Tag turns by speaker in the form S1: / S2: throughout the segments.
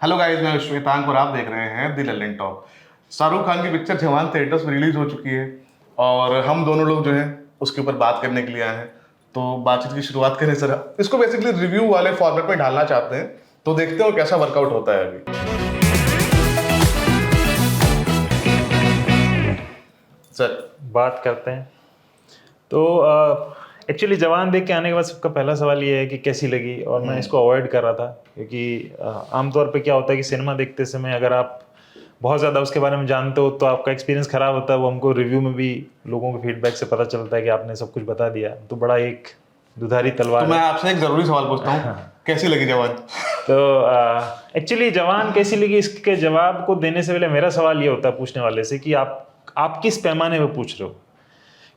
S1: Hello guys, मैं श्वेतांक और आप देख रहे हैं द लल्लन टॉक। शाहरुख खान की पिक्चर जवान थिएटर्स में रिलीज हो चुकी है और हम दोनों लोग जो हैं उसके ऊपर बात करने के लिए आए हैं। तो बातचीत की शुरुआत करें सर। इसको बेसिकली रिव्यू वाले फॉर्मेट में ढालना चाहते हैं, तो देखते हो कैसा वर्कआउट होता है अभी। सर
S2: बात करते हैं तो एक्चुअली जवान देख के आने के बाद सबका पहला सवाल ये है कि कैसी लगी, और मैं इसको अवॉइड कर रहा था क्योंकि आमतौर पे क्या होता है कि सिनेमा देखते समय अगर आप बहुत ज़्यादा उसके बारे में जानते हो तो आपका एक्सपीरियंस ख़राब होता है। वो हमको रिव्यू में भी लोगों के फीडबैक से पता चलता है कि आपने सब कुछ बता दिया, तो बड़ा एक दुधारी तलवार
S1: तो मैं
S2: है।
S1: आपसे एक जरूरी सवाल पूछता हूँ, कैसी लगी जवान?
S2: तो एक्चुअली जवान कैसी लगी, इसके जवाब को देने से पहले मेरा सवाल ये होता है पूछने वाले से कि आप किस पैमाने पे पूछ रहे हो,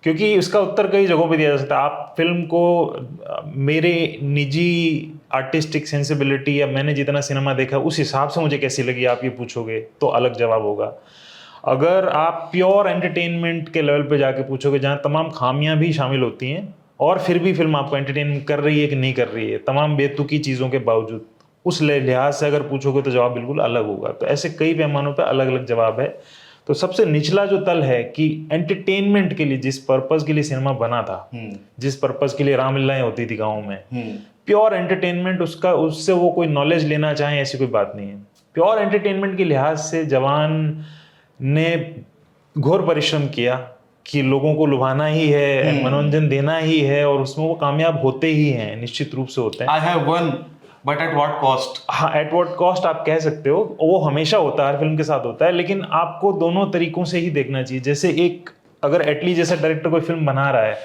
S2: क्योंकि उसका उत्तर कई जगहों पे दिया जा सकता है। आप फिल्म को मेरे निजी आर्टिस्टिक सेंसिबिलिटी या मैंने जितना सिनेमा देखा उस हिसाब से मुझे कैसी लगी आप ये पूछोगे तो अलग जवाब होगा। अगर आप प्योर एंटरटेनमेंट के लेवल पे जाके पूछोगे जहाँ तमाम खामियां भी शामिल होती हैं और फिर भी फिल्म आपको एंटरटेन कर रही है कि नहीं कर रही है तमाम बेतुकी चीज़ों के बावजूद, उस लिहाज से अगर पूछोगे तो जवाब बिल्कुल अलग होगा। तो ऐसे कई पैमानों पर अलग अलग जवाब है। तो सबसे निचला जो तल है कि एंटरटेनमेंट के लिए जिस पर्पस के लिए सिनेमा बना था, जिस पर्पस के लिए रामलीलाएं होती थी गाँव में, प्योर एंटरटेनमेंट, उससे वो कोई नॉलेज लेना चाहे ऐसी कोई बात नहीं है। प्योर एंटरटेनमेंट के लिहाज से जवान ने घोर परिश्रम किया कि लोगों को लुभाना ही है, मनोरंजन देना ही है, और उसमें वो कामयाब होते ही हैं, निश्चित रूप से होते हैं।
S1: I have one but at what cost?
S2: हाँ, एट व्हाट कॉस्ट आप कह सकते हो, वो हमेशा होता है, हर फिल्म के साथ होता है, लेकिन आपको दोनों तरीकों से ही देखना चाहिए। जैसे एक अगर एटली जैसा डायरेक्टर कोई फिल्म बना रहा है,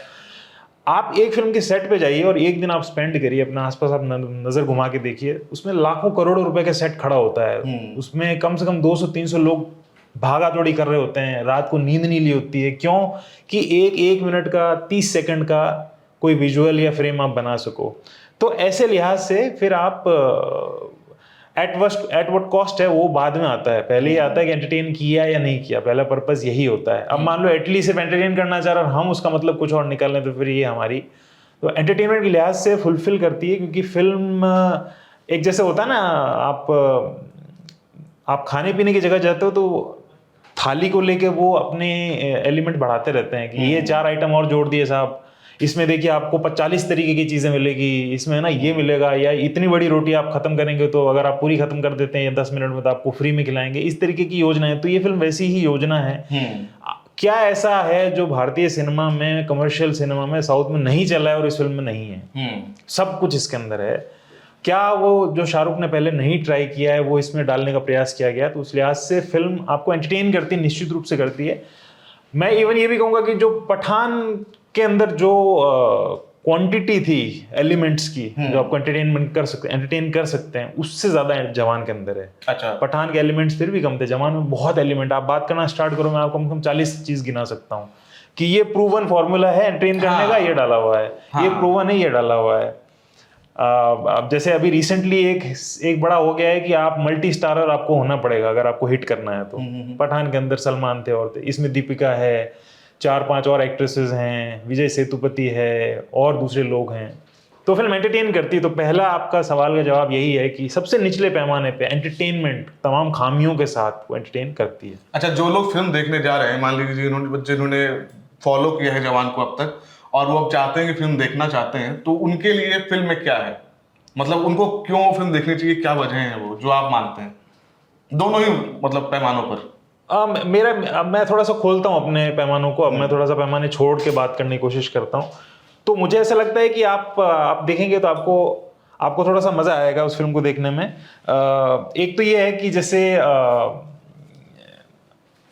S2: आप एक फिल्म के सेट पे जाइए और एक दिन आप स्पेंड करिए, अपना आसपास आप नजर घुमा के देखिए, उसमें लाखों करोड़ों रुपए का सेट खड़ा होता है, उसमें कम से कम 200-300 लोग भागा दौड़ी कर रहे होते हैं, रात को नींद नहीं ली होती है। क्यों? कि एक मिनट का 30 सेकंड का कोई विजुअल या फ्रेम आप बना सको। तो ऐसे लिहाज से फिर आप एट व्हाट कॉस्ट है वो बाद में आता है, पहले ही आता है कि एंटरटेन किया या नहीं किया, पहला पर्पस यही होता है। अब मान लो एटली सिर्फ एंटरटेन करना चाह रहा है और हम उसका मतलब कुछ और निकाल लें, तो फिर ये हमारी तो एंटरटेनमेंट के लिहाज से फुलफिल करती है। क्योंकि फिल्म एक जैसे होता है ना, आप खाने पीने की जगह जाते हो तो थाली को लेके वो अपने एलिमेंट बढ़ाते रहते हैं कि ये 4 आइटम और जोड़ दिए साहब, इसमें देखिए आपको 40 तरीके की चीज़ें मिलेगी, इसमें ना ये मिलेगा, या इतनी बड़ी रोटी आप खत्म करेंगे तो अगर आप पूरी खत्म कर देते हैं या 10 मिनट में तो आपको फ्री में खिलाएंगे। इस तरीके की योजना है, तो ये फिल्म वैसी ही योजना है। क्या ऐसा है जो भारतीय सिनेमा में, कमर्शियल सिनेमा में, साउथ में नहीं चला है और इस फिल्म में नहीं है? सब कुछ इसके अंदर है। क्या वो जो शाहरुख ने पहले नहीं ट्राई किया है वो इसमें डालने का प्रयास किया गया? तो उस लिहाज से फिल्म आपको एंटरटेन करती है, निश्चित रूप से करती है। मैं इवन ये भी कहूंगा कि जो पठान के अंदर जो क्वांटिटी थी एलिमेंट्स की जो आपको एंटरटेन कर सकते हैं, उससे ज्यादा जवान के अंदर है।
S1: अच्छा,
S2: पठान के एलिमेंट्स फिर भी कम थे, जवान में बहुत एलिमेंट। आप बात करना स्टार्ट करो, मैं आपको कम से कम 40 चीज गिना सकता हूँ कि ये प्रूवन फॉर्मूला है एंटरटेन करने का, ये डाला हुआ है, ये प्रूवन है, ये डाला हुआ है। अब जैसे अभी रिसेंटली एक बड़ा हो गया है कि आप मल्टी स्टारर आपको होना पड़ेगा अगर आपको हिट करना है। तो पठान के अंदर सलमान थे और इसमें दीपिका है, 4-5 और एक्ट्रेसेस हैं, विजय सेतुपति है और दूसरे लोग हैं, तो फिल्म एंटरटेन करती है। तो पहला आपका सवाल का जवाब यही है कि सबसे निचले पैमाने पे एंटरटेनमेंट तमाम खामियों के साथ वो एंटरटेन करती है।
S1: अच्छा, जो लोग फिल्म देखने जा रहे हैं, मान लीजिए जिन्होंने फॉलो किया है जवान को अब तक और वो अब चाहते हैं कि फिल्म देखना चाहते हैं, तो उनके लिए फिल्म में क्या है, मतलब उनको क्यों फिल्म देखनी चाहिए, क्या वजह है वो जो आप मानते हैं, दोनों ही मतलब पैमानों पर?
S2: मैं थोड़ा सा खोलता हूँ अपने पैमानों को, अब मैं थोड़ा सा पैमाने छोड़ के बात करने की कोशिश करता हूँ। तो मुझे ऐसा लगता है कि आप देखेंगे तो आपको थोड़ा सा मजा आएगा उस फिल्म को देखने में। एक तो ये है कि जैसे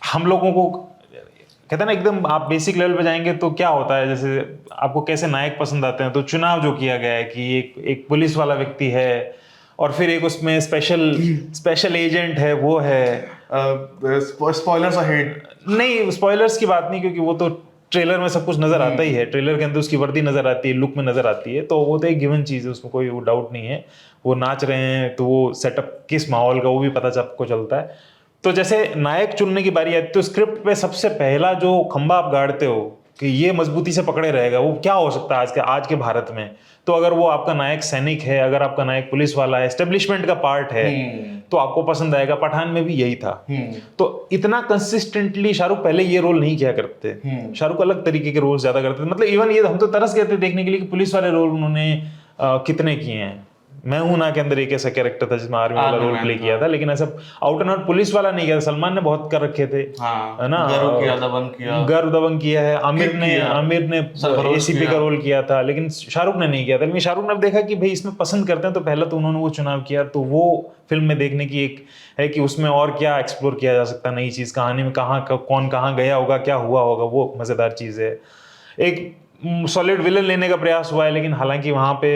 S2: हम लोगों को कहते हैं ना, एकदम आप बेसिक लेवल पे जाएंगे तो क्या होता है, जैसे आपको कैसे नायक पसंद आते हैं, तो चुनाव जो किया गया है कि एक पुलिस वाला व्यक्ति है और फिर एक उसमें स्पेशल एजेंट है, वो है।
S1: Spoilers ahead?
S2: नहीं, स्पॉयलर्स की बात नहीं, क्योंकि वो तो ट्रेलर में सब कुछ नजर आता ही है, ट्रेलर के अंदर उसकी वर्दी नजर आती है, लुक में नजर आती है, तो वो तो एक गिवन चीज है, उसमें कोई वो डाउट नहीं है। वो नाच रहे हैं तो वो सेटअप किस माहौल का वो भी पता सबको चलता है। तो जैसे नायक चुनने की बारी आती है तो स्क्रिप्ट पे सबसे पहला जो खंबा आप गाड़ते हो कि ये मजबूती से पकड़े रहेगा, वो क्या हो सकता है आज के भारत में। तो अगर वो आपका नायक सैनिक है, अगर आपका नायक पुलिस वाला है, एस्टेब्लिशमेंट का पार्ट है, तो आपको पसंद आएगा। पठान में भी यही था। तो इतना कंसिस्टेंटली शाहरुख पहले ये रोल नहीं किया करते। शाहरुख अलग तरीके के रोल ज्यादा करते थे। मतलब इवन ये हम तो तरस गए थे देखने के लिए कि पुलिस वाले रोल उन्होंने कितने किए हैं। मैं हूं ना के अंदर एक ऐसा कैरेक्टर था जिसमें आर्मी वाला रोल प्ले किया था, लेकिन ऐसा आउट एंड आउट पुलिस वाला नहीं किया था। सलमान ने बहुत कर रखे थे, है ना, गर्व दबंग किया है। आमिर ने एसीपी का रोल किया था, लेकिन शाहरुख ने नहीं किया था। लेकिन शाहरुख ने अब देखा कि भाई इसमें पसंद करते हैं, तो पहले तो उन्होंने वो चुनाव किया। तो वो फिल्म में देखने की एक है कि उसमें और क्या एक्सप्लोर किया जा सकता है, नई चीज कहानी में, कौन कहाँ गया होगा, क्या हुआ होगा, वो मजेदार चीज है। एक सॉलिड विलन लेने का प्रयास हुआ है, लेकिन हालांकि वहां पे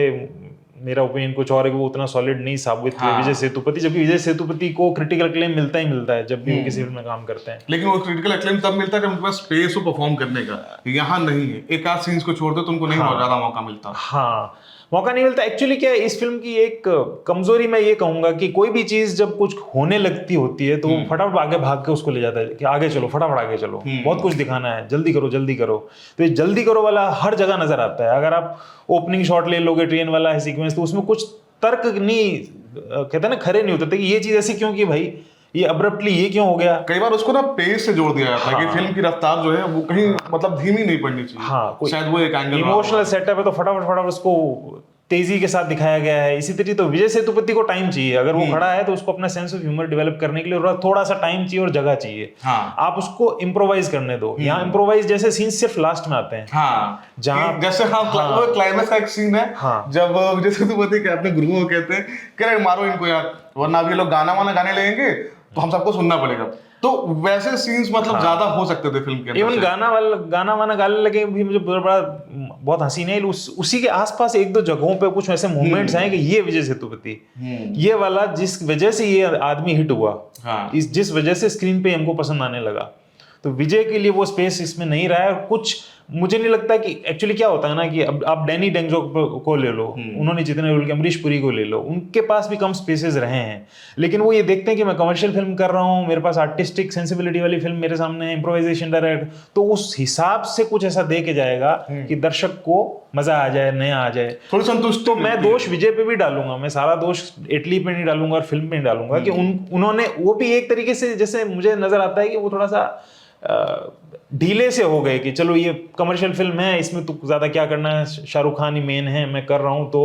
S2: मेरा ओपिनियन कुछ और है कि वो उतना सॉलिड नहीं साबित हुए विजय सेतुपति, जबकि विजय सेतुपति को क्रिटिकल एक्लेम मिलता ही मिलता है जब भी वो किसी फिल्म में काम करते हैं।
S1: लेकिन वो क्रिटिकल एक्लेम तब मिलता है जब उनके पास स्पेस हो परफॉर्म करने का, यहाँ नहीं है। एक आध सीन्स को छोड़ दो तो उनको नहीं ज्यादा मौका मिलता।
S2: हाँ, मौका नहीं मिलता। एक्चुअली क्या है, इस फिल्म की एक कमजोरी मैं ये कहूंगा कि कोई भी चीज जब कुछ होने लगती होती है तो फटाफट आगे भाग के उसको ले जाता है कि आगे चलो, फटाफट आगे चलो, बहुत कुछ दिखाना है, जल्दी करो जल्दी करो। तो ये जल्दी करो वाला हर जगह नजर आता है। अगर आप ओपनिंग शॉट ले लोगे, ट्रेन वाला है सीक्वेंस, तो उसमें कुछ तर्क नहीं, कहते हैं ना, खरे नहीं उतरते कि ये चीज ऐसी क्यों की भाई, ये अब्रप्टली ये क्यों हो गया।
S1: कई बार उसको ना पेस से जोड़ दिया जाता है कि फिल्म की रफ्तार जो है वो कहीं मतलब धीमी नहीं पड़नी चाहिए।
S2: हाँ,
S1: शायद वो एक एंगल
S2: इमोशनल सेटअप है तो फटाफट उसको तेजी के साथ दिखाया गया है। इसी तरीके तो विजय सेतुपति को टाइम चाहिए। अगर वो खड़ा है तो उसको अपना सेंस ऑफ ह्यूमर डेवलप करने के लिए थोड़ा सा टाइम चाहिए और जगह चाहिए। आप उसको इम्प्रोवाइज करने दो। यहाँ इम्प्रोवाइज जैसे सीन सिर्फ लास्ट में आते हैं, जहाँ
S1: जैसे वो क्लाइमेक्स का एक सीन है जब विजय सेतुपति अपने गुरुओं को कहते हैं कह रहे मारो इनको यार, वरना अभी लोग गाना वाना गाने लगेंगे तो हम सबको सुनना पड़ेगा। तो वैसे सीन्स मतलब ज्यादा हो सकते थे फिल्म के अंदर।
S2: इवन गाना वाना गाने लगे भी मुझे बहुत हंसी नहीं। उसी के आसपास एक दो जगहों पे कुछ ऐसे मूवमेंट्स हैं कि ये विजय सेतुपति ये वाला जिस वजह से ये आदमी हिट हुआ, जिस वजह से स्क्रीन पे हमको पसंद आने लगा, तो विजय के लिए वो स्पेस इसमें नहीं रहा है। और कुछ मुझे नहीं लगता कि एक्चुअली क्या होता है ना कि अब आप डैनी डेंजो को ले लो, उन्होंने जितने रोल किए, अमरीश पुरी को ले लो, उनके पास भी कम स्पेसेस रहे हैं। लेकिन वो ये देखते हैं कि मैं कमर्शियल फिल्म कर रहा हूँ, मेरे पास आर्टिस्टिक सेंसिबिलिटी वाली फिल्म मेरे सामने है, इम्प्रोवाइजेशन डायरेक्ट, तो उस हिसाब से कुछ ऐसा दे के जाएगा कि दर्शक को मजा आ जाए, नया आ जाए,
S1: थोड़ी संतुष्टि।
S2: तो मैं दोष विजय पे भी डालूंगा, मैं सारा दोष इटली पे नहीं डालूंगा और फिल्म पे नहीं डालूंगा कि उन्होंने वो भी एक तरीके से, जैसे मुझे नजर आता है कि वो थोड़ा सा ढीले से हो गए कि चलो ये कमर्शियल फिल्म है, इसमें तो ज्यादा क्या करना है, शाहरुख खान ही मेन है, मैं कर रहा हूं तो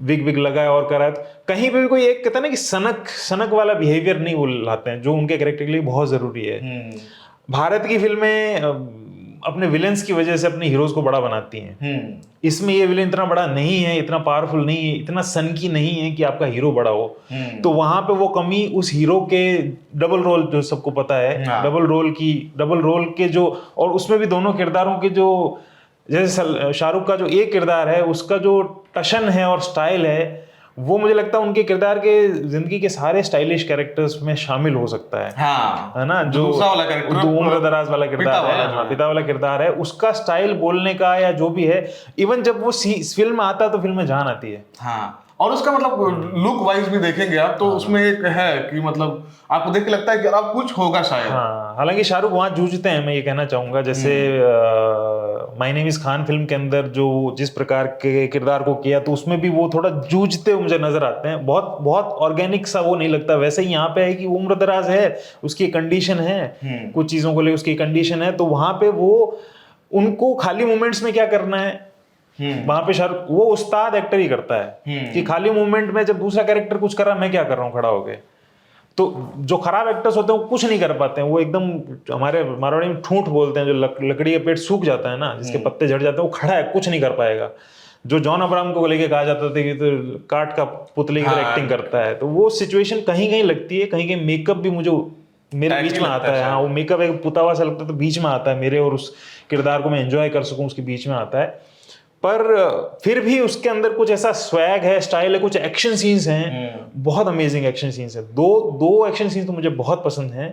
S2: विग लगाए और करा है। तो कहीं पे भी कोई एक कहता है ना कि सनक वाला बिहेवियर नहीं वो लाते हैं जो उनके कैरेक्टर के लिए बहुत जरूरी है। भारत की फिल्में अपने विलेंस की वजह से अपने हीरोज को बड़ा बनाती हैं। इसमें ये विलेन इतना बड़ा नहीं है, इतना पावरफुल नहीं है, इतना सनकी नहीं है कि आपका हीरो बड़ा हो। तो वहां पे वो कमी उस हीरो के डबल रोल जो सबको पता है, डबल रोल के जो, और उसमें भी दोनों किरदारों के जो, जैसे शाहरुख का जो एक किरदार है उसका जो टशन है और स्टाइल है, वो मुझे लगता है उनके किरदार के जिंदगी के सारे स्टाइलिश कैरेक्टर्स में शामिल हो सकता है। है ना, जो उम्र-दराज वाला किरदार है, पिता वाला किरदार है, उसका स्टाइल बोलने का या जो भी है, इवन जब वो फिल्म में आता है तो फिल्म में जान आती है।
S1: और उसका मतलब लुक वाइज भी देखेंगे आप तो उसमें एक है कि मतलब आपको देख के लगता है कि अब कुछ होगा शायद।
S2: हालांकि शाहरुख वहां जूझते हैं, मैं ये कहना चाहूंगा। जैसे my name is Khan film के अंदर जो जिस प्रकार के किरदार को किया, तो उसमें भी वो थोड़ा जूझते हुए मुझे नजर आते हैं। बहुत बहुत ऑर्गेनिक सा वो नहीं लगता। वैसे ही यहाँ पे है कि उम्र दराज है, उसकी कंडीशन है, कुछ चीजों को लेकर उसकी कंडीशन है, तो वहां पे वो उनको खाली मोमेंट्स में क्या करना है, वहां पे शाहरुख वो उस्ताद एक्टर ही करता है कि खाली मूवमेंट में जब दूसरा कैरेक्टर कुछ कर रहा है, मैं क्या कर रहा हूँ खड़ा होके। तो जो खराब एक्टर्स होते हैं वो कुछ नहीं कर पाते हैं, वो एकदम हमारे मारवाड़ी में ठूंठ बोलते हैं, जो लकड़ी का पेड़ सूख जाता है ना, जिसके पत्ते झड़ जाते हैं, वो खड़ा है, कुछ नहीं कर पाएगा। जो जॉन अब्राहम को लेके कहा जाता था कि तो काट का पुतले की एक्टिंग करता है, तो वो सिचुएशन कहीं कहीं लगती है। कहीं कहीं मेकअप भी मुझे मेरे बीच में आता है। हाँ, वो मेकअप एक पुता हुआ सा लगता है, तो बीच में आता है मेरे और उस किरदार को मैं एंजॉय कर सकूं, उसके बीच में आता है। पर फिर भी उसके अंदर कुछ ऐसा स्वैग है, स्टाइल है, कुछ एक्शन सीन्स हैं, बहुत अमेजिंग एक्शन सीन्स हैं। दो एक्शन सीन्स तो मुझे बहुत पसंद हैं।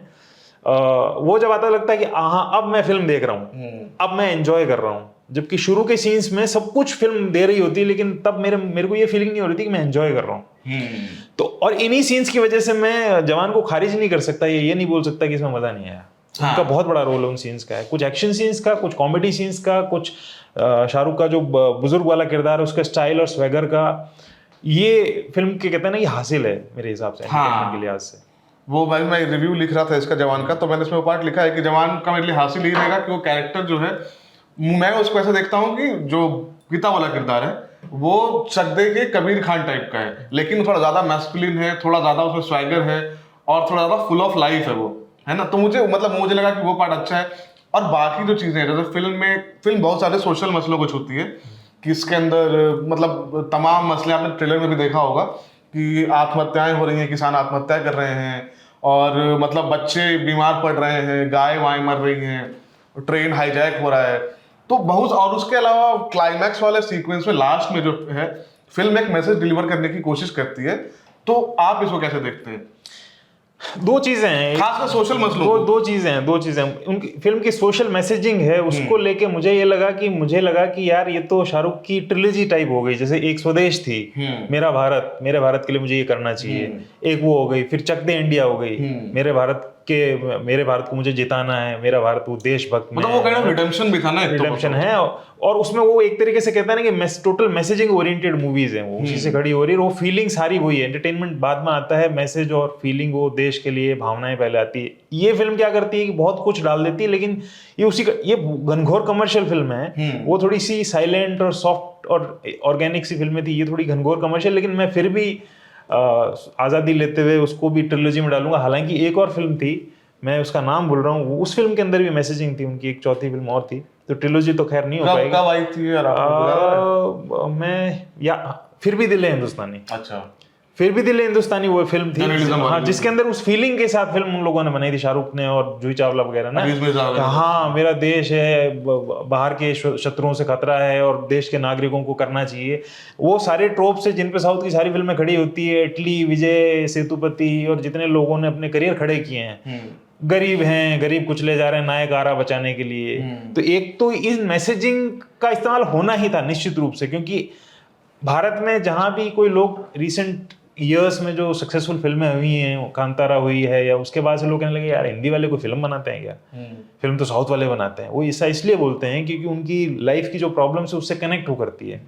S2: वो जब आता लगता है कि हाँ अब मैं फिल्म देख रहा हूँ, अब मैं एंजॉय कर रहा हूँ। जबकि शुरू के सीन्स में सब कुछ फिल्म दे रही होती है, लेकिन तब मेरे को ये फीलिंग नहीं हो रही थी कि मैं एंजॉय कर रहा हूँ। तो और इन्हीं सीन्स की वजह से मैं जवान को खारिज नहीं कर सकता, ये नहीं बोल सकता कि इसमें मजा नहीं आया। उनका बहुत बड़ा रोल उन सीन्स का है, कुछ एक्शन सीन्स का, कुछ कॉमेडी सीन्स का, कुछ शाहरुख का जो बुजुर्ग वाला किरदार है उसका स्टाइल और स्वैगर का, ये फिल्म के कहते हैं ना ये हासिल है मेरे हिसाब से एंटरटेनमेंट के लिहाज से।
S1: वो भाई मैं रिव्यू लिख रहा था इसका जवान का, तो मैंने इसमें पार्ट लिखा है कि जवान का मेरे लिए हासिल ही रहेगा कि वो कैरेक्टर जो है, मैं उसको ऐसा देखता हूँ कि जो गीता वाला किरदार है वो चकदे के कबीर खान टाइप का है, लेकिन थोड़ा ज्यादा मैस्कुलिन है, थोड़ा ज्यादा उसमें स्वैगर है और थोड़ा ज्यादा फुल ऑफ लाइफ है वो, है ना। तो मुझे लगा कि वो पार्ट अच्छा है। और बाकी जो चीजें हैं, जैसे फिल्म बहुत सारे सोशल मसलों को छूती है कि इसके अंदर मतलब तमाम मसले आपने ट्रेलर में भी देखा होगा कि आत्महत्याएं हो रही हैं, किसान आत्महत्या कर रहे हैं, और मतलब बच्चे बीमार पड़ रहे हैं, गाय वाय मर रही हैं, ट्रेन हाईजैक हो रहा है, तो बहुत। और उसके अलावा क्लाइमैक्स वाले सीक्वेंस में लास्ट में जो है फिल्म एक मैसेज डिलीवर करने की कोशिश करती है। तो आप इसको कैसे देखते हैं?
S2: दो चीजें हैं,
S1: खासकर सोशल मसलों
S2: दो चीजें उनकी फिल्म की सोशल मैसेजिंग है, उसको लेके मुझे लगा कि यार ये तो शाहरुख की ट्रिलॉजी टाइप हो गई। जैसे एक स्वदेश थी, मेरे भारत के लिए मुझे ये करना चाहिए, एक वो हो गई, फिर चक दे इंडिया हो गई, मेरे भारत को मुझे जिताना है, मेरा भारत वो देशभक्त में,
S1: मतलब वो काइंड ऑफ रिडेम्पशन भी था ना,
S2: रिडेम्पशन है। और उसमें वो एक तरीके से कहता है ना कि टोटल मैसेजिंग ओरिएंटेड मूवीज हैं, वो उसी से खड़ी हो रही है। वो फीलिंग सारी वही है, एंटरटेनमेंट बाद में आता है, मैसेज और फीलिंग वो देश के लिए, भावनाएं पहले आती है। ये फिल्म क्या करती है कि बहुत कुछ डाल देती है, लेकिन ये घनघोर कमर्शियल फिल्म है। वो थोड़ी सी साइलेंट और सॉफ्ट और ऑर्गेनिक सी फिल्में थी, ये थोड़ी घनघोर कमर्शियल, लेकिन मैं फिर भी आज़ादी लेते हुए उसको भी ट्रिलॉजी में डालूंगा। हालांकि एक और फिल्म थी, मैं उसका नाम भूल रहा हूँ, उस फिल्म के अंदर भी मैसेजिंग थी, उनकी एक चौथी फिल्म और थी, तो ट्रिलॉजी तो खैर नहीं हो पाएगी।
S1: कब आई थी यार आपको?
S2: फिर भी दिल है हिंदुस्तानी।
S1: अच्छा,
S2: फिर भी दिल है हिंदुस्तानी वो फिल्म थी, हाँ, जिसके अंदर उस फीलिंग के साथ फिल्म उन लोगों ने बनाई थी, शाहरुख ने और जूही चावला वगैरह ना। हाँ, मेरा देश है, बाहर के शत्रुओं से खतरा है और देश के नागरिकों को करना चाहिए। वो सारे ट्रोप से जिन पे साउथ की सारी फिल्में खड़ी होती है, इटली, विजय सेतुपति और जितने लोगों ने अपने करियर खड़े किए हैं, गरीब कुचले जा रहे हैं, नायक आ रहा बचाने के लिए। तो एक तो इस मैसेजिंग का इस्तेमाल होना ही था निश्चित रूप से, क्योंकि भारत में जहां भी कोई लोग रिसेंट ईयर्स में जो सक्सेसफुल फिल्में हुई हैं, कांतारा हुई है, या उसके बाद से लोग कहने लगे यार हिंदी वाले कोई फिल्म बनाते हैं क्या, फिल्म तो साउथ वाले बनाते हैं। वो ऐसा इसलिए बोलते हैं क्योंकि उनकी लाइफ की जो प्रॉब्लम्स है उससे कनेक्ट हो करती है।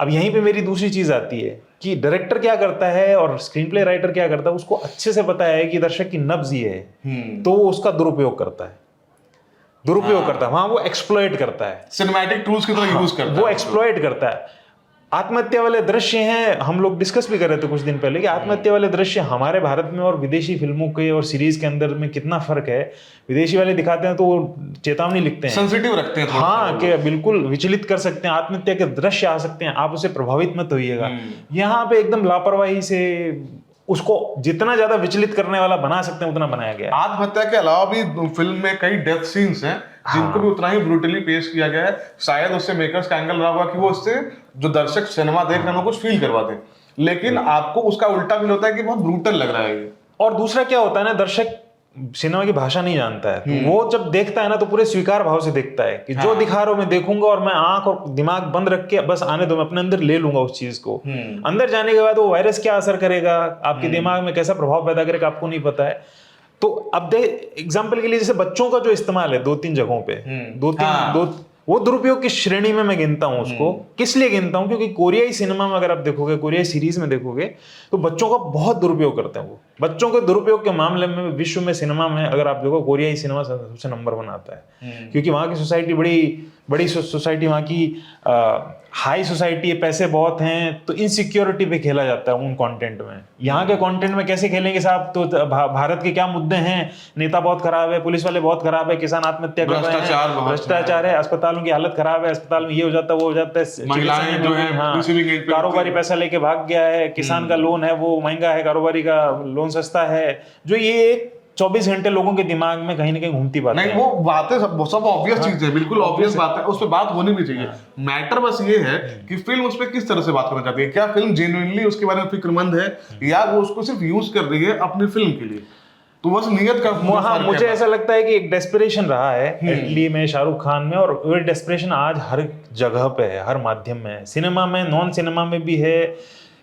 S2: अब यहीं पे मेरी दूसरी चीज आती है कि डायरेक्टर क्या करता है और स्क्रीन प्ले राइटर क्या करता है, उसको अच्छे से पता है कि दर्शक की नब्ज ये है, तो वो उसका दुरुपयोग करता है, वहां वो एक्सप्लॉइट करता है,
S1: सिनेमैटिक टूल्स की तरह यूज करता है,
S2: वो एक्सप्लॉइट करता है। आत्महत्या वाले दृश्य हैं, हम लोग डिस्कस भी कर रहे थे कुछ दिन पहले कि आत्महत्या वाले दृश्य हमारे भारत में और विदेशी फिल्मों के और सीरीज के अंदर में कितना फर्क है। विदेशी वाले दिखाते हैं तो वो चेतावनी लिखते हैं,
S1: सेंसिटिव रखते हैं,
S2: हाँ, कि बिल्कुल विचलित कर सकते हैं, आत्महत्या के दृश्य आ सकते हैं, आप उसे प्रभावित मत होइएगा। यहाँ पे एकदम लापरवाही से उसको जितना ज्यादा विचलित करने वाला बना सकते हैं उतना बनाया गया।
S1: आत्महत्या के अलावा भी फिल्म में कई डेथ सीन्स हैं जिनको भी उतना ही ब्रूटली पेश किया गया है। शायद उससे मेकर्स का एंगल रहा होगा कि वो उससे जो दर्शक सिनेमा देख रहे हैं कुछ फील करवा दें, लेकिन आपको उसका उल्टा फील होता है कि बहुत ब्रूटल लग रहा है ये।
S2: और दूसरा क्या होता है ना, दर्शक सिनेमा की भाषा नहीं जानता है, तो वो जब देखता है ना तो पूरे स्वीकार भाव से देखता है कि जो दिखा रहा हूं मैं देखूंगा, और मैं आंख और दिमाग बंद रख के बस आने दो, मैं अपने अंदर ले लूंगा उस चीज को। अंदर जाने के बाद वो वायरस क्या असर करेगा आपके दिमाग में, कैसा प्रभाव पैदा करेगा, आपको नहीं पता है। तो अब एग्जाम्पल के लिए जैसे बच्चों का जो इस्तेमाल है 2-3 जगहों पे, वो दुरुपयोग की श्रेणी में मैं गिनता हूं उसको। किस लिए गिनता हूं? क्योंकि कोरियाई सिनेमा में अगर आप देखोगे, कोरियाई सीरीज में देखोगे, तो बच्चों का बहुत दुरुपयोग करते हैं वो। बच्चों के दुरुपयोग के मामले में विश्व में सिनेमा में अगर आप देखो, कोरियाई सिनेमा सबसे नंबर 1 आता है, क्योंकि वहाँ की सोसाइटी बड़ी सोसाइटी, वहाँ की हाई सोसाइटी है, पैसे बहुत हैं, तो इनसिक्योरिटी पे खेला जाता है उन कंटेंट में। यहाँ के कंटेंट में कैसे खेलेंगे साहब? तो भारत के क्या मुद्दे हैं, नेता बहुत खराब है, पुलिस वाले बहुत खराब है, किसान आत्महत्या कर रहे हैं, भ्रष्टाचार है, अस्पतालों की हालत खराब है, अस्पताल में ये हो जाता है, वो हो जाता है, कारोबारी पैसा लेके भाग गया है, किसान का लोन है वो महंगा है, कारोबारी का लोन सस्ता है, जो ये 24 घंटे लोगों के दिमाग में कहीं ना कहीं घूमती बात
S1: नहीं, वो बातें सब ऑब्वियस चीज है, बिल्कुल ऑब्वियस बात है, उस पर बात होनी भी चाहिए। मैटर बस ये है कि फिल्म उस पर किस तरह से बात करना चाहती है। क्या फिल्म जेन्युइनली उसके बारे में फिक्रमंद है, या वो उसको सिर्फ यूज कर रही है अपनी फिल्म के लिए? तो बस नियत का
S2: हाँ, मुझे ऐसा लगता है कि एक डेस्परेशन रहा है इटली में, शाहरुख खान में, और वो डेस्परेशन आज हर जगह पे है, हर माध्यम में है, सिनेमा में, नॉन सिनेमा में भी है,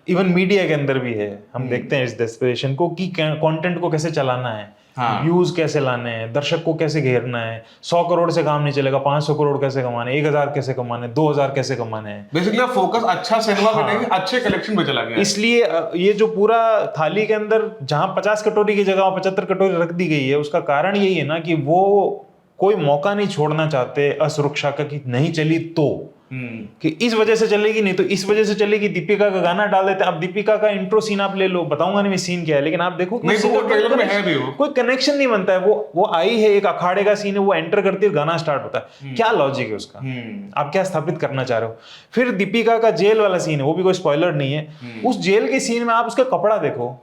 S2: इवन मीडिया के अंदर भी है। हम देखते हैं इस डेस्परेशन को कि कंटेंट को कैसे चलाना है।
S1: हाँ।
S2: व्यूज कैसे लाने हैं, दर्शक को कैसे घेरना है, 100 करोड़ से काम नहीं चलेगा, 500 करोड़ कैसे कमाने, 1000 कैसे कमाने, 2000 कैसे कमाने हैं।
S1: बेसिकली फोकस अच्छा सिनेमा पे नहीं, अच्छे कलेक्शन पे चला गया है।
S2: इसलिए ये जो पूरा थाली के अंदर जहां 50 कटोरी की जगह 75 कटोरी रख दी गई है, उसका कारण यही है ना कि वो कोई मौका नहीं छोड़ना चाहते असुरक्षा का कि नहीं चली तो कि इस वजह से चलेगी, नहीं तो इस वजह से चलेगी। दीपिका का गाना डाल देते हैं। अब दीपिका का इंट्रो सीन आप ले लो, बताऊंगा नहीं मैं सीन क्या है, लेकिन आप देखो
S1: नहीं तो वो ट्रेलर में है भी वो।
S2: कोई कनेक्शन नहीं बनता है। वो आई है, एक अखाड़े का सीन है, वो एंटर करती है, गाना स्टार्ट होता है। क्या लॉजिक है उसका? आप क्या स्थापित करना चाह रहे हो? फिर दीपिका का जेल वाला सीन है, वो भी कोई स्पॉइलर नहीं है। उस जेल के सीन में आप उसका कपड़ा देखो,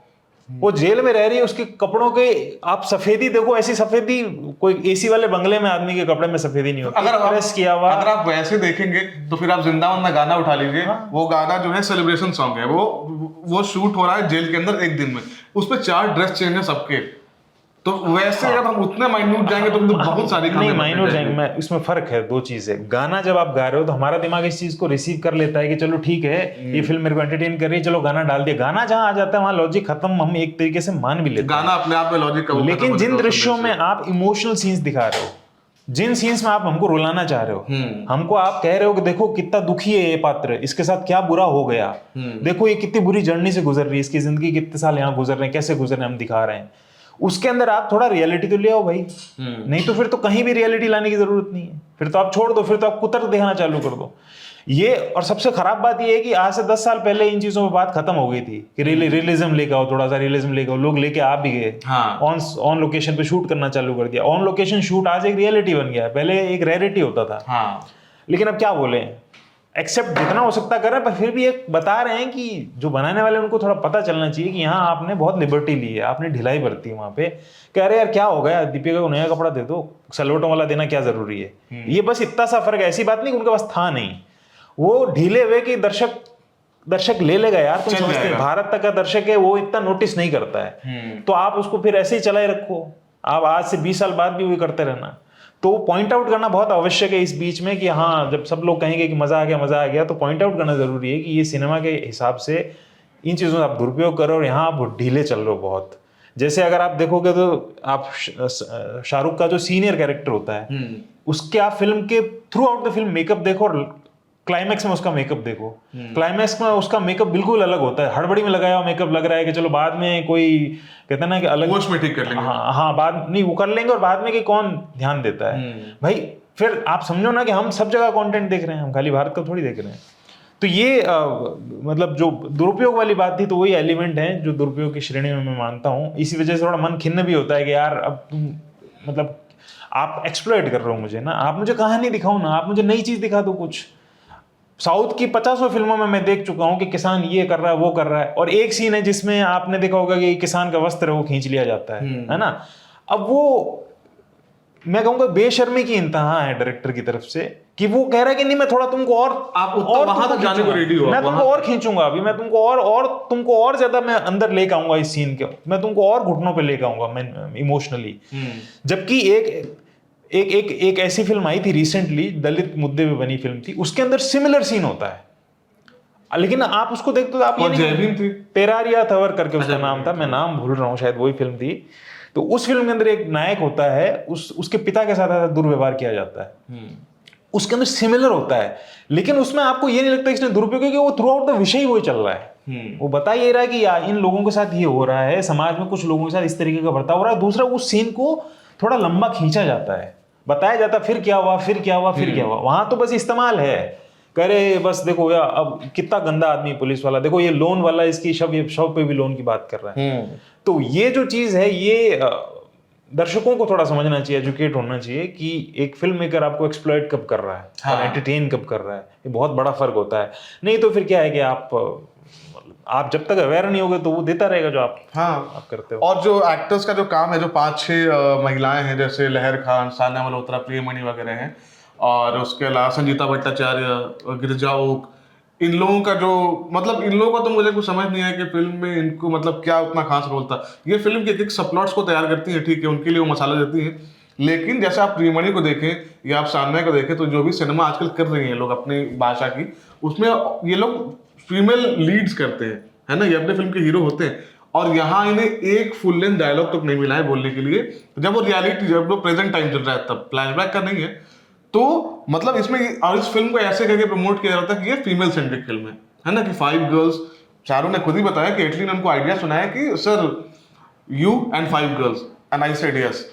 S2: वो जेल में रह रही है, उसके कपड़ों के आप सफेदी देखो, ऐसी सफेदी कोई एसी वाले बंगले में आदमी के कपड़े में सफेदी नहीं होती।
S1: अगर आप वैसे देखेंगे तो फिर आप जिंदाबाद में गाना उठा लीजिए। वो गाना जो है सेलिब्रेशन सॉन्ग है, वो शूट हो रहा है जेल के अंदर एक दिन में, उस पर 4 ड्रेस चेंज है सबके। तो वैसे अगर हम उतने माइन्यूट जाएंगे तो बहुत सारी
S2: नहीं माइन्यूट जाएंगे, मैं इसमें फर्क है। 2 चीजें, गाना जब आप गा रहे हो तो हमारा दिमाग इस चीज को रिसीव कर लेता है कि चलो ठीक है ये फिल्म मेरे को एंटरटेन कर रही है, चलो गाना डाल दिया। गाना जहां आ जाता है वहां लॉजिक खत्म, हम एक तरीके से मान भी लेते हैं।
S1: गाना अपने आप में लॉजिक का,
S2: लेकिन जिन दृश्यों में आप इमोशनल सीन्स दिखा रहे हो, जिन सीन्स में आप हमको रुलाना चाह रहे हो, हमको आप कह रहे हो कि देखो कितना दुखी है ये पात्र, इसके साथ क्या बुरा हो गया, देखो ये कितनी बुरी जर्नी से गुजर रही है, इसकी जिंदगी कितने साल यहाँ गुजर रहे हैं, कैसे गुजर रहे हैं, हम दिखा रहे हैं। उसके अंदर आप थोड़ा रियलिटी तो ले आओ भाई। नहीं तो फिर तो कहीं भी रियलिटी लाने की जरूरत नहीं है, फिर तो आप छोड़ दो, फिर तो आप कुतर दिखाना चालू कर दो। ये और सबसे खराब बात ये है कि आज से 10 साल पहले इन चीजों पे बात खत्म हो गई थी कि रियलिज्म लेके आओ, थोड़ा सा रियलिज्म लेके आओ। लोग लेके आ भी गए, ऑन लोकेशन पे शूट करना चालू कर दिया। ऑन लोकेशन शूट आज एक रियलिटी बन गया है, पहले एक रेयरिटी होता था। लेकिन अब क्या बोले, एक्सेप्ट जितना हो सकता कर रहे हैं, पर फिर भी एक बता रहे हैं कि जो बनाने वाले उनको थोड़ा पता चलना चाहिए कि यहाँ आपने बहुत लिबर्टी ली है, आपने ढिलाई बरती है। वहां पे कह रहे यार क्या हो गया, दीपिका को नया कपड़ा दे दो, सलवटों वाला देना क्या जरूरी है। ये बस इतना सा फर्क है, ऐसी बात नहीं कि उनके पास था नहीं, वो ढीले हुए कि दर्शक ले लेगा यार। तुम समझते हैं भारत तक का दर्शक है, वो इतना नोटिस नहीं करता है, तो आप उसको फिर ऐसे ही चलाए रखो। आप आज से 20 साल बाद भी वही करते रहना। तो पॉइंट आउट करना बहुत आवश्यक है इस बीच में कि हाँ, जब सब लोग कहेंगे कि मजा आ गया, तो पॉइंट आउट करना जरूरी है कि ये सिनेमा के हिसाब से इन चीजों का आप दुरुपयोग करो और यहाँ आप ढीले चल रहे हो बहुत। जैसे अगर आप देखोगे तो आप शाहरुख का जो सीनियर कैरेक्टर होता है, उसके आप फिल्म के through out the film makeup देखो और क्लाइमैक्स में उसका मेकअप देखो। क्लाइमैक्स में उसका मेकअप बिल्कुल अलग होता है, हड़बड़ी में लगाया हुआ मेकअप लग रहा है कि चलो बाद में कोई कहते हैं ना कि अलग
S1: वॉश में ठीक कर लेंगे।
S2: हाँ बाद नहीं वो कर लेंगे, और बाद में कि कौन ध्यान देता है भाई। फिर आप समझो ना कि हम सब जगह कंटेंट देख रहे हैं, हम खाली भारत का थोड़ी देख रहे हैं। तो ये मतलब जो दुरुपयोग वाली बात थी, तो वही एलिमेंट है जो दुरुपयोग की श्रेणी में मैं मानता हूँ। इसी वजह से थोड़ा मन खिन्न भी होता है कि यार अब तुम मतलब आप एक्सप्लॉइट कर रहे हो मुझे ना, आप मुझे कहानी दिखाओ ना, आप मुझे नई चीज दिखा दो कुछ। साउथ की 50 फिल्मों में मैं देख चुका हूं कि किसान ये कर रहा है वो कर रहा है, और एक सीन है जिसमें आपने देखा होगा कि किसान का वस्त्र है वो खींच लिया जाता है ना। अब वो मैं कहूंगा बेशर्मी की इंतहा है डायरेक्टर की तरफ से कि वो कह रहा है कि नहीं मैं थोड़ा तुमको और
S1: वहां तक जाने को रेडी हो,
S2: मैं तुमको और खींचूंगा अभी, मैं तुमको और ज्यादा मैं अंदर लेके आऊंगा इस सीन के, मैं तुमको और घुटनों पे लेके आऊंगा मैं इमोशनली। जबकि एक ऐसी फिल्म आई थी रिसेंटली, दलित मुद्दे पे बनी फिल्म थी, उसके अंदर सिमिलर सीन होता है, लेकिन आप उसको देखते तो आप
S1: जयभीम थी,
S2: पेरारिया थवर करके उसका नाम था, मैं नाम भूल रहा हूँ, शायद वही फिल्म थी। तो उस फिल्म के अंदर एक नायक होता है, उसके पिता के साथ दुर्व्यवहार किया जाता है, उसके अंदर सिमिलर होता है, लेकिन उसमें आपको ये नहीं लगता इसने दुरुपयोग, क्योंकि वो थ्रू आउट द विषय वही चल रहा है। वो बता ये रहा है कि यार इन लोगों के साथ ये हो रहा है, समाज में कुछ लोगों के साथ इस तरीके का बर्ताव हो रहा है। दूसरा, उस सीन को थोड़ा लंबा खींचा जाता है, बताया जाता फिर क्या हुआ फिर क्या हुआ फिर क्या हुआ। वहां तो बस इस्तेमाल है, करे बस देखो यार अब कितना गंदा आदमी पुलिस वाला, देखो ये लोन वाला इसकी शव पे भी लोन की बात कर रहा है। तो ये जो चीज है, ये दर्शकों को थोड़ा समझना चाहिए, एजुकेट होना चाहिए कि एक फिल्म मेकर आपको एक्सप्लॉइट कब कर रहा है और एंटरटेन कब कर रहा है, ये बहुत बड़ा फर्क होता है। नहीं तो फिर क्या है कि आप जब तक अवेयर नहीं होगे तो वो देता रहेगा जो आप करते हो।
S1: और जो एक्टर्स का जो काम है, जो 5-6 महिलाएं हैं, जैसे लहर खान, सान्या मल्होत्रा, प्रियमणि वगैरह हैं, और उसके अलावा संगीता भट्टाचार्य, गिरिजा ओक, इन लोगों का जो मतलब इन लोगों का तो मुझे कुछ समझ नहीं आया कि फिल्म में इनको मतलब क्या उतना खास रोल था। ये फिल्म के एक सबप्लॉट्स को तैयार करती हैं, ठीक है, उनके लिए वो मसाला देती हैं, लेकिन जैसे आप प्रियमणि को देखें या आप सान्या को देखें, तो जो भी सिनेमा आजकल कर रही हैं लोग अपनी भाषा की, उसमें ये लोग फीमेल लीड्स करते हैं, है ना, ये अपने फिल्म के हीरो होते हैं, और यहाँ इन्हें एक फुल लेंथ डायलॉग तक नहीं मिला है बोलने के लिए। जब वो रियलिटी, जब वो प्रेजेंट टाइम चल रहा है तब, फ्लैशबैक का नहीं है। तो मतलब इसमें, और इस फिल्म को ऐसे करके प्रमोट किया जाता है कि ये फीमेल सेंट्रिक फिल्म है ना, कि 5 गर्ल्स। शाहरुख ने खुद ही बताया कि एटली ने उनको आइडिया सुनाया कि sir you and 5 girls and I said yes.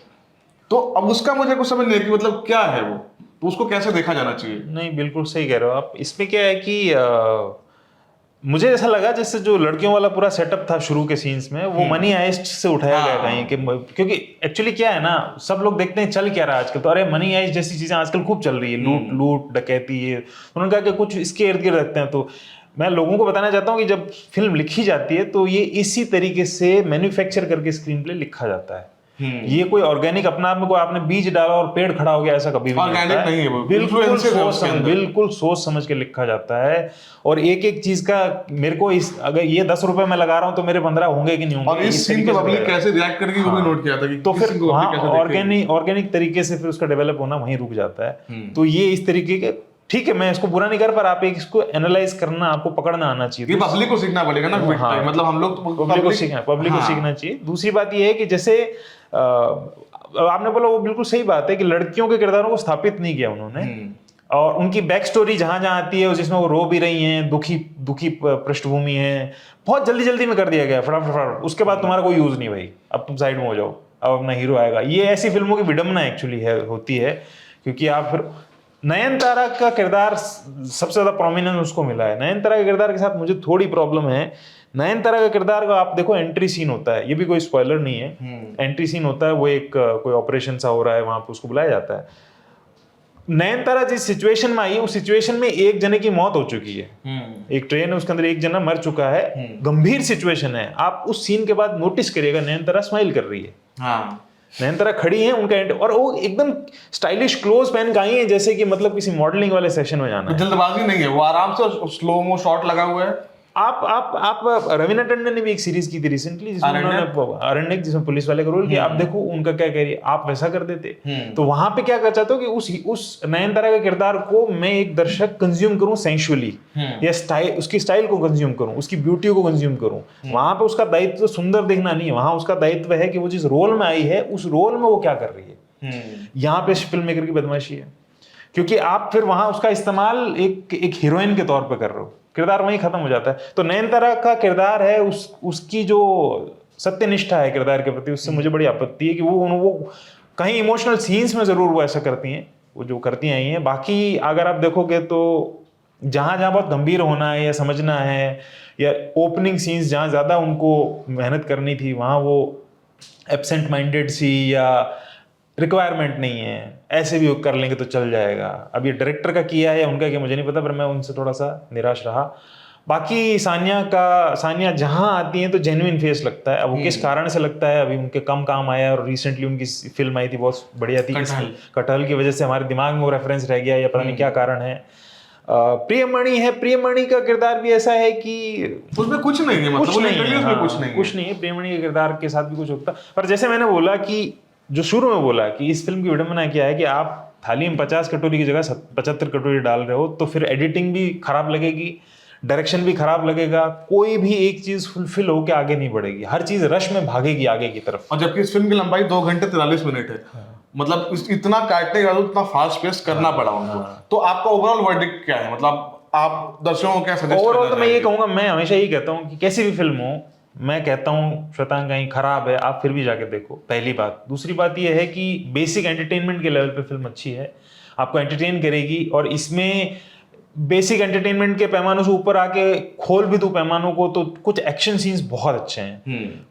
S1: तो अब उसका मुझे कुछ समझ नहीं है कि मतलब क्या है वो, तो उसको कैसे देखा जाना चाहिए।
S2: नहीं, बिल्कुल सही कह रहे हो आप। इसमें क्या है कि मुझे ऐसा लगा जैसे जो लड़कियों वाला पूरा सेटअप था शुरू के सीन्स में, वो मनी हाइस्ट से उठाया गया कहीं कि, क्योंकि एक्चुअली क्या है ना, सब लोग देखते हैं चल क्या रहा है आजकल, तो अरे मनी हाइस्ट जैसी चीजें आजकल खूब चल रही है, लूट डकैती है। उन्होंने कहा कि कुछ इसके इर्द गिर्द रखते हैं। तो मैं लोगों को बताना चाहता हूँ कि जब फिल्म लिखी जाती है तो ये इसी तरीके से मैन्युफैक्चर करके स्क्रीन प्ले लिखा जाता है। ये कोई ऑर्गेनिक अपना आप में कोई आपने बीज डाला और पेड़ खड़ा हो गया ऐसा कभी भी
S1: ऑर्गेनिक नहीं है वो,
S2: बिल्कुल सोच समझ के लिखा जाता है। और एक एक चीज का मेरे को अगर ये 10 रुपए मैं लगा रहा हूँ तो मेरे 15 होंगे कि नहीं होंगे,
S1: और इस सीन पे पब्लिक कैसे रिएक्ट करेगी वो भी नोट किया था कि
S2: तो फिर ऑर्गेनिक तरीके से फिर उसका डेवलप होना वहीं रुक जाता है। तो ये इस तरीके के, ठीक है मैं इसको बुरा नहीं कर, पर आप एक इसको एनालाइज करना, आपको पकड़ना आना चाहिए।
S1: ये पब्लिक को सीखना पड़ेगा ना। मतलब हम लोग
S2: पब्लिक को सीखना चाहिए। दूसरी बात ये है कि जैसे आपने बोला वो बिल्कुल सही बात है कि लड़कियों के किरदारों को स्थापित नहीं किया उन्होंने, और उनकी बैक स्टोरी जहां जहां आती है जिसमें वो रो भी रही हैं, दुखी पृष्ठभूमि है, बहुत जल्दी जल्दी में कर दिया गया फटाफट। उसके बाद तुम्हारा कोई यूज नहीं भाई, अब तुम साइड में हो जाओ, अब अपना हीरो आएगा। ये ऐसी फिल्मों की विडंबना एक्चुअली होती है, क्योंकि आप फिर नयनतारा का किरदार सबसे ज्यादा प्रोमिनेंस उसको मिला है। नयनतारा के किरदार के साथ मुझे थोड़ी प्रॉब्लम है। नयनतारा का किरदार का आप देखो, एंट्री सीन होता है, ये भी कोई स्पॉइलर नहीं है, एंट्री सीन होता है, वो एक कोई ऑपरेशन सा हो रहा है, वहां पे उसको बुलाया जाता है। नयनतारा जिस सिचुएशन में आई है उस सिचुएशन में एक जने की मौत हो चुकी है, एक ट्रेन है उसके अंदर एक जना मर चुका है, गंभीर सिचुएशन है। आप उस सीन के बाद नोटिस करिएगा नयनतारा स्माइल कर रही है। नयनतारा खड़ी है उनका और वो एकदम स्टाइलिश क्लोज पहन के आई है, जैसे कि मतलब किसी मॉडलिंग वाले सेशन में जाना है।
S1: जल्दबाजी नहीं है, वो आराम से स्लो मो शॉट लगा हुआ है।
S2: आप रवीना टंडन ने भी एक सीरीज की थी रिसेंटली जिसमें उन्होंने अरण्यक, जिसमें पुलिस वाले का रोल किया। आप देखो उनका क्या कह रही है, आप वैसा कर देते। तो वहां पे क्या कर चाहते हो कि उस नयनतारा के किरदार को मैं एक दर्शक कंज्यूम करूं सेंसुअली, या स्टाइल, उसकी स्टाइल को कंज्यूम करूं, उसकी ब्यूटी को कंज्यूम करूं। वहां पे उसका दायित्व सुंदर देखना नहीं है, वहां उसका दायित्व है कि वो जिस रोल में आई है उस रोल में वो क्या कर रही है। यहाँ पे फिल्म मेकर की बदमाशी है, क्योंकि आप फिर वहां उसका इस्तेमाल एक हीरोइन के तौर पे कर रहे हो, किरदार वहीं खत्म हो जाता है। तो नयनतारा का किरदार है, उसकी जो सत्यनिष्ठा है किरदार के प्रति, उससे मुझे बड़ी आपत्ति है कि वो कहीं इमोशनल सीन्स में जरूर वो ऐसा करती हैं, वो जो करती आई हैं। बाकी अगर आप देखोगे तो जहां जहां बहुत गंभीर होना है या समझना है, या ओपनिंग सीन्स जहां ज्यादा उनको मेहनत करनी थी, वहां वो एब्सेंट माइंडेड सी या रिक्वायरमेंट नहीं है, ऐसे भी कर लेंगे तो चल जाएगा। अब ये डायरेक्टर का किया है या उनका क्या मुझे नहीं पता, पर मैं उनसे थोड़ा सा निराश रहा। बाकी सानिया जहां आती हैं तो जेन्युइन फेस लगता है। अब वो किस कारण से लगता है, अभी उनके कम काम आया, और रिसेंटली उनकी फिल्म आई थी बहुत बढ़िया थी, कटहल की वजह से हमारे दिमाग में वो रेफरेंस रह गया, या पता नहीं क्या कारण है। प्रियमणि है, प्रियमणि का किरदार भी ऐसा है कि
S1: उसमें कुछ नहीं है,
S2: कुछ नहीं है। प्रियमणि के किरदार के साथ भी कुछ होता, पर जैसे मैंने बोला कि जो शुरू में बोला कि इस फिल्म की विडंबना क्या है कि आप थाली में 50 कटोरी की जगह 75 कटोरी डाल रहे हो, तो फिर एडिटिंग भी खराब लगेगी, डायरेक्शन भी खराब लगेगा, कोई भी एक चीज फुलफिल होकर आगे नहीं बढ़ेगी, हर चीज रश में भागेगी आगे की तरफ।
S1: और जबकि इस फिल्म की लंबाई 2 घंटे 43 मिनट है। मतलब इतना काटने के बाद इतना फास्ट पेस करना पड़ा उनको। तो आपका ओवरऑल वर्डिक्ट क्या है, मतलब आप दर्शकों को क्या सजेस्ट?
S2: ओवरऑल तो मैं ये कहूंगा, मैं हमेशा यही कहता हूँ कि कैसी भी फिल्म हो, मैं कहता हूँ श्वेतांग कहीं खराब है आप फिर भी जाके देखो, पहली बात। दूसरी बात ये है कि बेसिक एंटरटेनमेंट के लेवल पे फिल्म अच्छी है, आपको एंटरटेन करेगी। और इसमें बेसिक एंटरटेनमेंट के पैमानों से ऊपर आके खोल भी दो पैमानों को, तो कुछ एक्शन सीन्स बहुत अच्छे हैं,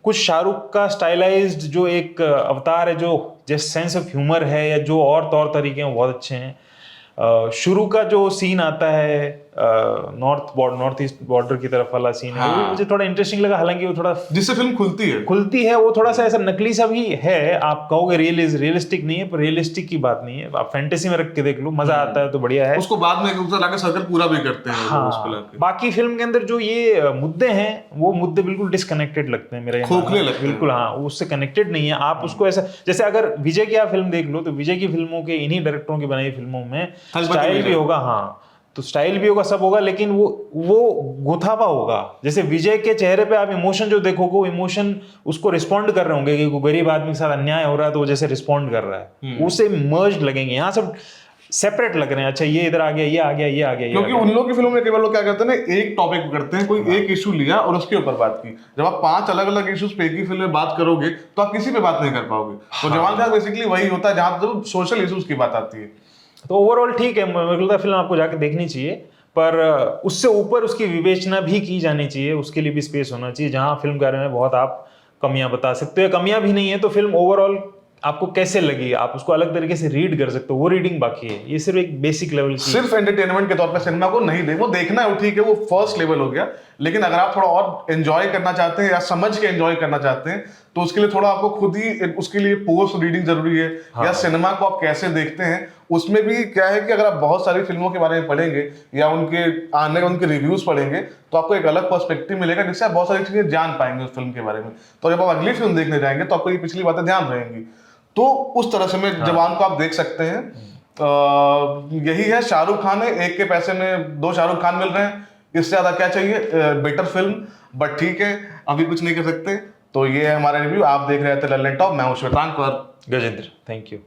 S2: कुछ शाहरुख का स्टाइलाइज्ड जो एक अवतार है, जो जैसे सेंस ऑफ ह्यूमर है, या जो और तौर तरीके हैं, बहुत अच्छे हैं। शुरू का जो सीन आता है नॉर्थ ईस्ट बॉर्डर की तरफ वाला सीन है, वो मुझे थोड़ा इंटरेस्टिंग लगा, हालांकि वो थोड़ा
S1: जिससे फिल्म खुलती है
S2: वो थोड़ा सा ऐसा नकली सा भी है। आप कहोगे रियलिस्टिक नहीं है, पर रियलिस्टिक की बात नहीं है, आप फैंटेसी में रख के देख लो, मजा आता है तो बढ़िया है।
S1: उसको बाद में लाके सर्कल पूरा भी करते हैं।
S2: हाँ, बाकी फिल्म के अंदर जो ये मुद्दे हैं, वो मुद्दे बिल्कुल डिस्कनेक्टेड लगते हैं मेरे,
S1: खोखले लगते हैं
S2: बिल्कुल। हाँ, उससे कनेक्टेड नहीं है। आप उसको ऐसा, जैसे अगर विजय की आप फिल्म देख लो, तो विजय की फिल्मों के, इन्हीं डायरेक्टरों की बनाई फिल्मों में स्टाइल भी होगा, हाँ, तो स्टाइल भी होगा, सब होगा, लेकिन वो गुथावा होगा। जैसे विजय के चेहरे पे आप इमोशन जो देखोगे, वो इमोशन उसको रिस्पॉन्ड कर रहे होंगे कि कोई गरीब आदमी के साथ अन्याय हो रहा है तो वो जैसे रिस्पॉन्ड कर रहा है, उसे मर्ज लगेंगे। यहाँ सब सेपरेट लग रहे हैं, अच्छा ये इधर आ गया, ये आ गया, ये आ गया,
S1: क्योंकि उन लोग की फिल्मों में केवल लोग क्या करते हैं ना, एक टॉपिक करते हैं, कोई एक इशू लिया और उसके ऊपर बात की। जब आप 5 अलग अलग इश्यूज पे एक ही फिल्म में बात करोगे तो आप किसी पे बात नहीं कर पाओगे। तो जवान खान बेसिकली वही होता है जहां जब सोशल इश्यूज की बात आती है।
S2: तो ओवरऑल ठीक है, मेरे को लगता है फिल्म आपको जाके देखनी चाहिए, पर उससे ऊपर उसकी विवेचना भी की जानी चाहिए, उसके लिए भी स्पेस होना चाहिए। जहां फिल्म के बारे में बहुत आप कमियां बता सकते हो, या कमियां भी नहीं है तो फिल्म ओवरऑल आपको कैसे लगी, आप उसको अलग तरीके से रीड कर सकते हो, वो रीडिंग बाकी है। ये सिर्फ एक बेसिक लेवल की,
S1: सिर्फ एंटरटेनमेंट के तौर पे सिनेमा को नहीं वो देखना है, वो ठीक है, वो फर्स्ट लेवल हो गया। लेकिन अगर आप थोड़ा और एंजॉय करना चाहते हैं या समझ के एंजॉय करना चाहते हैं तो उसके लिए थोड़ा आपको खुद ही उसके लिए पोस्ट रीडिंग जरूरी है। या सिनेमा को आप कैसे देखते हैं, उसमें भी क्या है कि अगर आप बहुत सारी फिल्मों के बारे में पढ़ेंगे या उनके आने उनके रिव्यूज पढ़ेंगे तो आपको एक अलग पर्सपेक्टिव मिलेगा, जिससे आप बहुत सारी चीजें जान पाएंगे उस फिल्म के बारे में। तो जब आप अगली फिल्म देखने जाएंगे तो आपको ये पिछली बातें ध्यान रहेंगी। तो उस तरह से मैं जवान को आप देख सकते हैं। यही है, शाहरुख खान है, एक के पैसे में 2 शाहरुख खान मिल रहे हैं, इससे ज्यादा क्या चाहिए? बेटर फिल्म, बट ठीक है, अभी कुछ नहीं कर सकते। तो ये है हमारा रिव्यू। आप देख रहे थे लल्लन टॉप, मैं हूं श्वेतांक और
S2: गजेंद्र, थैंक यू।